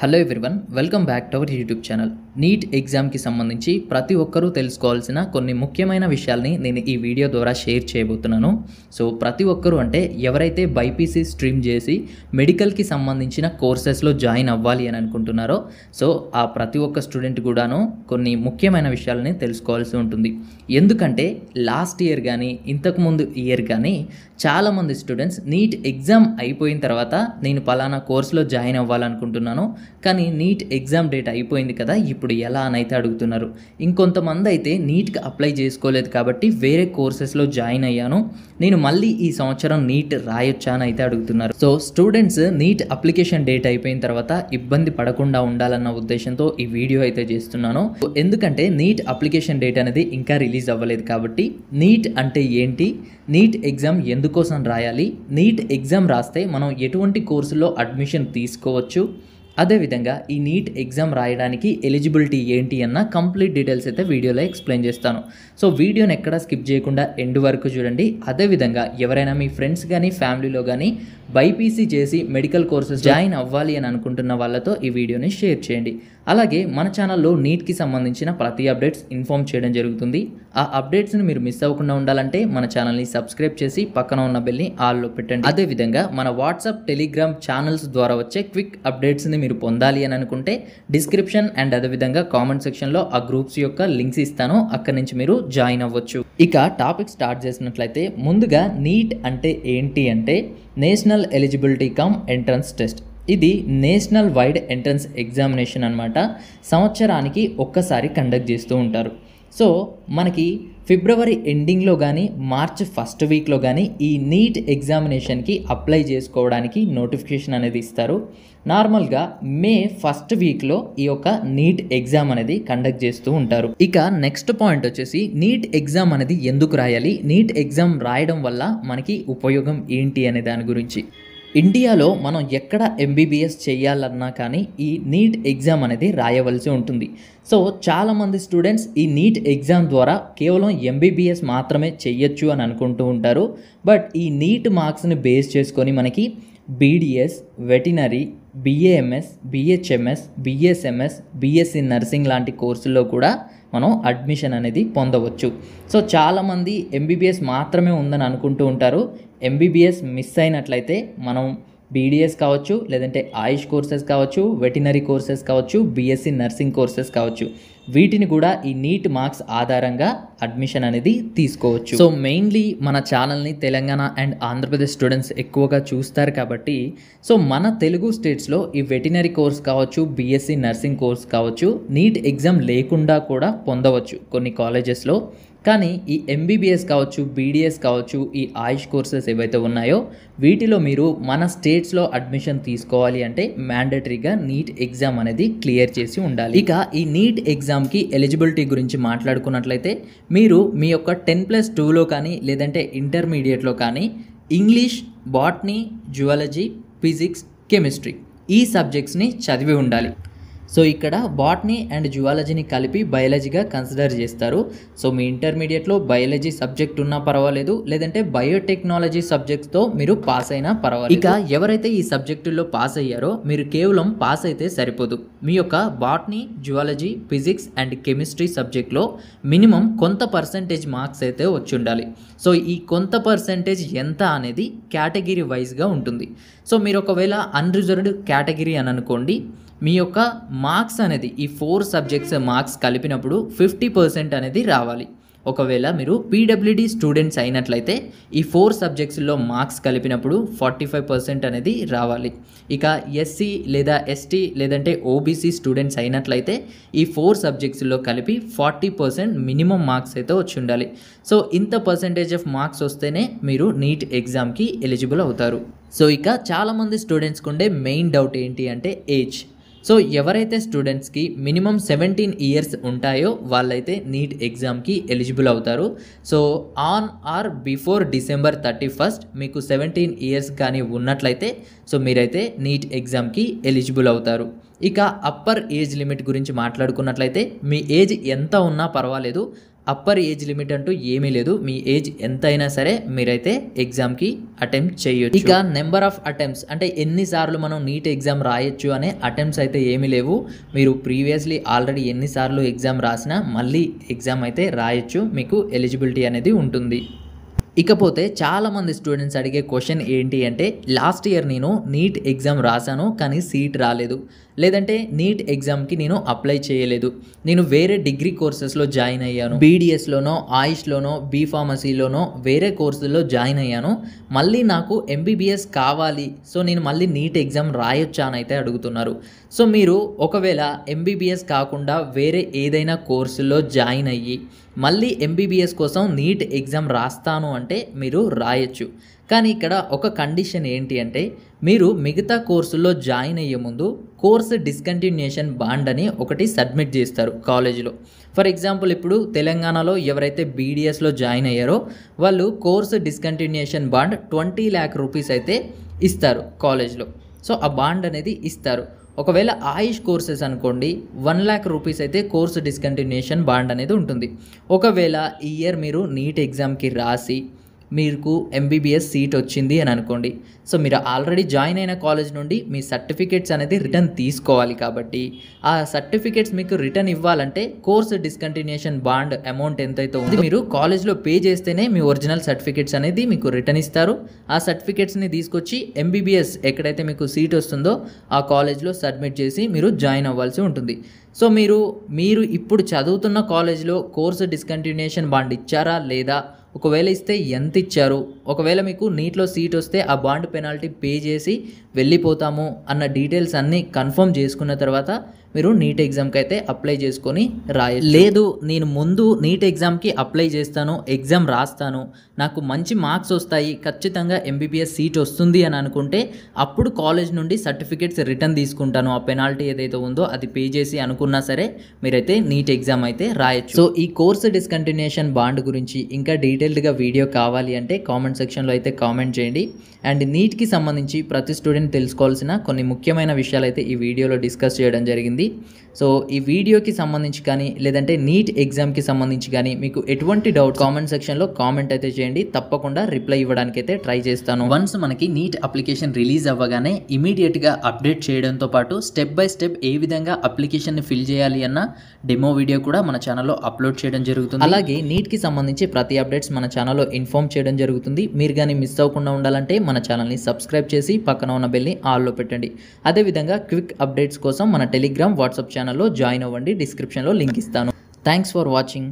Hello everyone, welcome back to our YouTube channel. NEET ఎగ్జామ్కి సంబంధించి ప్రతి ఒక్కరూ తెలుసుకోవాల్సిన కొన్ని ముఖ్యమైన విషయాల్ని నేను ఈ వీడియో ద్వారా షేర్ చేయబోతున్నాను. సో ప్రతి ఒక్కరూ అంటే ఎవరైతే బైపీసీ స్ట్రీమ్ చేసి మెడికల్కి సంబంధించిన కోర్సెస్లో జాయిన్ అవ్వాలి అని అనుకుంటున్నారో సో ఆ ప్రతి ఒక్క స్టూడెంట్ కూడాను కొన్ని ముఖ్యమైన విషయాలని తెలుసుకోవాల్సి ఉంటుంది. ఎందుకంటే లాస్ట్ ఇయర్ కానీ ఇంతకుముందు ఇయర్ కానీ చాలామంది స్టూడెంట్స్ నీట్ ఎగ్జామ్ అయిపోయిన తర్వాత నేను పలానా కోర్సులో జాయిన్ అవ్వాలనుకుంటున్నాను, కానీ నీట్ ఎగ్జామ్ డేట్ అయిపోయింది కదా ఇప్పుడు ఎలా అని అయితే అడుగుతున్నారు. ఇంకొంతమంది అయితే నీట్కి అప్లై చేసుకోలేదు కాబట్టి వేరే కోర్సెస్లో జాయిన్ అయ్యాను, నేను మళ్ళీ ఈ సంవత్సరం నీట్ రాయొచ్చా అని అయితే అడుగుతున్నారు. So students NEET application date అయిపోయిన తర్వాత ఇబ్బంది పడకుండా ఉండాలన్న ఉద్దేశంతో ఈ వీడియో అయితే చేస్తున్నాను. ఎందుకంటే నీట్ అప్లికేషన్ డేట్ అనేది ఇంకా రిలీజ్ అవ్వలేదు కాబట్టి నీట్ అంటే ఏంటి, నీట్ ఎగ్జామ్ ఎందుకోసం రాయాలి, నీట్ ఎగ్జామ్ రాస్తే మనం ఎటువంటి కోర్సులో అడ్మిషన్ తీసుకోవచ్చు, అదేవిధంగా ఈ నీట్ ఎగ్జామ్ రాయడానికి ఎలిజిబిలిటీ ఏంటి అన్న కంప్లీట్ డీటెయిల్స్ అయితే వీడియోలో ఎక్స్ప్లెయిన్ చేస్తాను. సో వీడియోని ఎక్కడ స్కిప్ చేయకుండా ఎండ్ వరకు చూడండి. అదేవిధంగా ఎవరైనా మీ ఫ్రెండ్స్ కానీ ఫ్యామిలీలో కానీ బైపీసీ చేసి మెడికల్ కోర్సెస్ జాయిన్ అవ్వాలి అని అనుకుంటున్న వాళ్ళతో ఈ వీడియోని షేర్ చేయండి. అలాగే మన ఛానల్లో నీట్కి సంబంధించిన ప్రతి అప్డేట్స్ ఇన్ఫామ్ చేయడం జరుగుతుంది. ఆ అప్డేట్స్ని మీరు మిస్ అవ్వకుండా ఉండాలంటే మన ఛానల్ని సబ్స్క్రైబ్ చేసి పక్కన ఉన్న బెల్ని ఆల్లో పెట్టండి. అదేవిధంగా మన వాట్సాప్, టెలిగ్రామ్ ఛానల్స్ ద్వారా వచ్చే క్విక్ అప్డేట్స్ని మీరు పొందాలి అని అనుకుంటే డిస్క్రిప్షన్ అండ్ అదేవిధంగా కామెంట్ సెక్షన్లో ఆ గ్రూప్స్ యొక్క లింక్స్ ఇస్తాను, అక్కడి నుంచి మీరు జాయిన్ అవ్వచ్చు. ఇక టాపిక్ స్టార్ట్ చేసినట్లయితే ముందుగా నీట్ అంటే ఏంటి అంటే national eligibility cum entrance test. ఇది నేషనల్ వైడ్ ఎంట్రన్స్ ఎగ్జామినేషన్ అనమాట. సంవత్సరానికి ఒక్కసారి కండక్ట్ చేస్తూ ఉంటారు. సో మనకి ఫిబ్రవరి ఎండింగ్లో కానీ మార్చ్ ఫస్ట్ వీక్లో కానీ ఈ నీట్ ఎగ్జామినేషన్కి అప్లై చేసుకోవడానికి నోటిఫికేషన్ అనేది ఇస్తారు. నార్మల్గా మే ఫస్ట్ వీక్లో ఈ యొక్క నీట్ ఎగ్జామ్ అనేది కండక్ట్ చేస్తూ ఉంటారు. ఇక నెక్స్ట్ పాయింట్ వచ్చేసి నీట్ ఎగ్జామ్ అనేది ఎందుకు రాయాలి, నీట్ ఎగ్జామ్ రాయడం వల్ల మనకి ఉపయోగం ఏంటి అనే దాని గురించి. ఇండియాలో మనం ఎక్కడ ఎంబీబీఎస్ చేయాలన్నా కానీ ఈ నీట్ ఎగ్జామ్ అనేది రాయవలసి ఉంటుంది. సో చాలామంది స్టూడెంట్స్ ఈ నీట్ ఎగ్జామ్ ద్వారా కేవలం ఎంబీబీఎస్ మాత్రమే చెయ్యొచ్చు అని అనుకుంటూ ఉంటారు. బట్ ఈ నీట్ మార్క్స్ని బేస్ చేసుకొని మనకి BDS, veterinary, BAMS, BHMS, BSMS, BSc nursing లాంటి కోర్సుల్లో కూడా మనం అడ్మిషన్ అనేది పొందవచ్చు. సో చాలామంది ఎంబీబీఎస్ మాత్రమే ఉందని అనుకుంటూ ఉంటారు. ఎంబీబీఎస్ మిస్ అయినట్లయితే మనం బీడీఎస్ కావచ్చు, లేదంటే ఆయుష్ కోర్సెస్ కావచ్చు, వెటనరీ కోర్సెస్ కావచ్చు, బీఎస్సీ నర్సింగ్ కోర్సెస్ కావచ్చు, వీటిని కూడా ఈ నీట్ మార్క్స్ ఆధారంగా అడ్మిషన్ అనేది తీసుకోవచ్చు. సో మెయిన్లీ మన ఛానల్ని తెలంగాణ అండ్ ఆంధ్రప్రదేశ్ స్టూడెంట్స్ ఎక్కువగా చూస్తారు కాబట్టి సో మన తెలుగు స్టేట్స్లో ఈ వెటనరీ కోర్స్ కావచ్చు, బీఎస్సీ నర్సింగ్ కోర్స్ కావచ్చు నీట్ ఎగ్జామ్ లేకుండా కూడా పొందవచ్చు కొన్ని కాలేజెస్లో. కానీ ఈ ఎంబీబీఎస్ కావచ్చు, బీడీఎస్ కావచ్చు, ఈ ఆయుష్ కోర్సెస్ ఏవైతే ఉన్నాయో వీటిలో మీరు మన స్టేట్స్లో అడ్మిషన్ తీసుకోవాలి అంటే మ్యాండేటరీగా నీట్ ఎగ్జామ్ అనేది క్లియర్ చేసి ఉండాలి. ఇక ఈ నీట్ ఎగ్జామ్కి ఎలిజిబిలిటీ గురించి మాట్లాడుకున్నట్లయితే మీరు మీ యొక్క 10+2లో కానీ లేదంటే ఇంటర్మీడియట్లో కానీ English, botany, zoology, physics, chemistry ఈ సబ్జెక్ట్స్ని చదివి ఉండాలి. సో ఇక్కడ బాటనీ అండ్ జువాలజీని కలిపి బయాలజీగా కన్సిడర్ చేస్తారు. సో మీ ఇంటర్మీడియట్లో బయాలజీ సబ్జెక్ట్ ఉన్నా పర్వాలేదు, లేదంటే బయోటెక్నాలజీ సబ్జెక్ట్స్తో మీరు పాస్ అయినా పర్వాలేదు. ఇక ఎవరైతే ఈ సబ్జెక్టుల్లో పాస్ అయ్యారో మీరు కేవలం పాస్ అయితే సరిపోదు, మీ యొక్క botany, zoology, physics and chemistry సబ్జెక్ట్లో మినిమం కొంత పర్సెంటేజ్ మార్క్స్ అయితే వచ్చి ఉండాలి. సో ఈ కొంత పర్సెంటేజ్ ఎంత అనేది కేటగిరీ వైజ్గా ఉంటుంది. సో మీరు ఒకవేళ అన్రిజర్వ్డ్ కేటగిరీ అని అనుకోండి, మీ యొక్క మార్క్స్ అనేది ఈ 4 సబ్జెక్ట్స్ మార్క్స్ కలిపినప్పుడు 50% అనేది రావాలి. ఒకవేళ మీరు పీడబ్ల్యూడీ స్టూడెంట్స్ అయినట్లయితే ఈ 4 సబ్జెక్ట్స్లో మార్క్స్ కలిపినప్పుడు 45% అనేది రావాలి. ఇక ఎస్సీ లేదా ఎస్టీ లేదంటే ఓబీసీ స్టూడెంట్స్ అయినట్లయితే ఈ 4 సబ్జెక్ట్స్లో కలిపి 40% మినిమం మార్క్స్ అయితే వచ్చి ఉండాలి. సో ఇంత పర్సెంటేజ్ ఆఫ్ మార్క్స్ వస్తేనే మీరు నీట్ ఎగ్జామ్కి ఎలిజిబుల్ అవుతారు. సో ఇక చాలామంది స్టూడెంట్స్కి ఉండే మెయిన్ డౌట్ ఏంటి అంటే ఏజ్. సో ఎవరైతే స్టూడెంట్స్కి మినిమం 17 ఇయర్స్ ఉంటాయో వాళ్ళైతే నీట్ ఎగ్జామ్కి ఎలిజిబుల్ అవుతారు. So on are before December 31 మీకు 17 ఇయర్స్ కానీ ఉన్నట్లయితే సో మీరైతే నీట్ ఎగ్జామ్కి ఎలిజిబుల్ అవుతారు. ఇక అప్పర్ ఏజ్ లిమిట్ గురించి మాట్లాడుకున్నట్లయితే మీ ఏజ్ ఎంత ఉన్నా పర్వాలేదు, అప్పర్ ఏజ్ లిమిట్ అంటూ ఏమీ లేదు. మీ ఏజ్ ఎంతైనా సరే మీరైతే ఎగ్జామ్కి అటెంప్ట్ చేయొచ్చు. ఇక నెంబర్ ఆఫ్ అటెంప్ట్స్ అంటే ఎన్నిసార్లు మనం నీట్ ఎగ్జామ్ రాయొచ్చు అనే అటెంప్ట్స్ అయితే ఏమీ లేవు. మీరు ప్రీవియస్లీ ఆల్రెడీ ఎన్నిసార్లు ఎగ్జామ్ రాసినా మళ్ళీ ఎగ్జామ్ అయితే రాయొచ్చు, మీకు ఎలిజిబిలిటీ అనేది ఉంటుంది. ఇకపోతే చాలామంది స్టూడెంట్స్ అడిగే క్వశ్చన్ ఏంటి అంటే, లాస్ట్ ఇయర్ నేను నీట్ ఎగ్జామ్ రాశాను కానీ సీట్ రాలేదు, లేదంటే నీట్ ఎగ్జామ్కి నేను అప్లై చేయలేదు, నేను వేరే డిగ్రీ కోర్సెస్లో జాయిన్ అయ్యాను, బీడిఎస్లోనో ఆయుష్లోనో బీఫార్మసీలోనో వేరే కోర్సుల్లో జాయిన్ అయ్యాను, మళ్ళీ నాకు ఎంబీబీఎస్ కావాలి, సో నేను మళ్ళీ నీట్ ఎగ్జామ్ రాయొచ్చా అని అయితే అడుగుతున్నారు. సో మీరు ఒకవేళ ఎంబీబీఎస్ కాకుండా వేరే ఏదైనా కోర్సుల్లో జాయిన్ అయ్యి మళ్ళీ ఎంబీబీఎస్ కోసం నీట్ ఎగ్జామ్ రాస్తాను అంటే మీరు రాయొచ్చు. కానీ ఇక్కడ ఒక కండిషన్ ఏంటి అంటే, మీరు మిగతా కోర్సుల్లో జాయిన్ అయ్యే ముందు కోర్సు డిస్కంటిన్యూషన్ బాండ్ అని ఒకటి సబ్మిట్ చేస్తారు కాలేజీలో. ఫర్ ఎగ్జాంపుల్ ఇప్పుడు తెలంగాణలో ఎవరైతే బీడిఎస్లో జాయిన్ అయ్యారో వాళ్ళు course discontinuation bond 20 lakh rupees అయితే ఇస్తారు కాలేజ్లో. సో ఆ బాండ్ అనేది ఇస్తారు. ఒకవేళ ఆయుష్ కోర్సెస్ అనుకోండి 1 lakh రూపీస్ అయితే కోర్సు డిస్కంటిన్యూషన్ బాండ్ అనేది ఉంటుంది. ఒకవేళ ఈ ఇయర్ మీరు నీట్ ఎగ్జామ్కి రాసి మీకు ఎంబీబీఎస్ సీట్ వచ్చింది అని అనుకోండి, సో మీరు ఆల్రెడీ జాయిన్ అయిన కాలేజ్ నుండి మీ సర్టిఫికేట్స్ అనేది రిటర్న్ తీసుకోవాలి. కాబట్టి ఆ సర్టిఫికేట్స్ మీకు రిటర్న్ ఇవ్వాలంటే కోర్సు డిస్కంటిన్యూషన్ బాండ్ అమౌంట్ ఎంతైతే ఉంది మీరు కాలేజ్లో పే చేస్తేనే మీ ఒరిజినల్ సర్టిఫికేట్స్ అనేది మీకు రిటర్న్ ఇస్తారు. ఆ సర్టిఫికేట్స్ని తీసుకొచ్చి ఎంబీబీఎస్ ఎక్కడైతే మీకు సీట్ వస్తుందో ఆ కాలేజ్లో సబ్మిట్ చేసి మీరు జాయిన్ అవ్వాల్సి ఉంటుంది. సో మీరు ఇప్పుడు చదువుతున్న కాలేజ్లో కోర్సు డిస్కంటిన్యూషన్ బాండ్ ఇచ్చారా లేదా, ఒకవేళ ఇస్తే ఎంత ఇచ్చారు, ఒకవేళ మీకు నీట్లో సీట్ వస్తే ఆ బాండ్ పెనాల్టీ పే చేసి వెళ్ళిపోతాము అన్న డీటెయిల్స్ అన్నీ కన్ఫర్మ్ చేసుకున్న తర్వాత మీరు నీట్ ఎగ్జామ్కి అయితే అప్లై చేసుకొని రాయొచ్చు. లేదు నేను ముందు నీట్ ఎగ్జామ్కి అప్లై చేస్తాను, ఎగ్జామ్ రాస్తాను, నాకు మంచి మార్క్స్ వస్తాయి, ఖచ్చితంగా ఎంబీబీఎస్ సీట్ వస్తుంది అని అనుకుంటే అప్పుడు కాలేజ్ నుండి సర్టిఫికేట్స్ రిటర్న్ తీసుకుంటాను, ఆ పెనాల్టీ ఏదైతే ఉందో అది పే చేసి అనుకున్నా సరే మీరైతే నీట్ ఎగ్జామ్ అయితే రాయొచ్చు. సో ఈ కోర్సు డిస్కంటిన్యూషన్ బాండ్ గురించి ఇంకా డీటెయిల్డ్గా వీడియో కావాలి అంటే కామెంట్ సెక్షన్లో అయితే కామెంట్ చేయండి. అండ్ నీట్కి సంబంధించి ప్రతి స్టూడెంట్ తెలుసుకోవాల్సిన కొన్ని ముఖ్యమైన విషయాలు అయితే ఈ వీడియోలో డిస్కస్ చేయడం జరిగింది. సో ఈ వీడియోకి సంబంధించి కానీ లేదంటే నీట్ ఎగ్జామ్కి సంబంధించి కానీ మీకు ఎటువంటి డౌట్ కామెంట్ సెక్షన్లో కామెంట్ అయితే చేయండి, తప్పకుండా రిప్లై ఇవ్వడానికి అయితే ట్రై చేస్తాను. వన్స్ మనకి నీట్ అప్లికేషన్ రిలీజ్ అవ్వగానే ఇమీడియట్గా అప్డేట్ చేయడంతో పాటు స్టెప్ బై స్టెప్ ఏ విధంగా అప్లికేషన్ని ఫిల్ చేయాలి అన్న డెమో వీడియో కూడా మన ఛానల్లో అప్లోడ్ చేయడం జరుగుతుంది. అలాగే నీట్కి సంబంధించి ప్రతి అప్డేట్స్ మన ఛానల్లో ఇన్ఫార్మ్ చేయడం జరుగుతుంది. మీరు కానీ మిస్ అవ్వకుండా ఉండాలంటే మన ఛానల్ని సబ్స్క్రైబ్ చేసి పక్కన ఉన్న బెల్ని ఆల్లో పెట్టండి. అదేవిధంగా క్విక్ అప్డేట్స్ కోసం మన టెలిగ్రామ్ వాట్సాప్ ఛానల్లో జాయిన్ అవ్వండి, డిస్క్రిప్షన్లో లింక్ ఇస్తాను. Thanks for watching.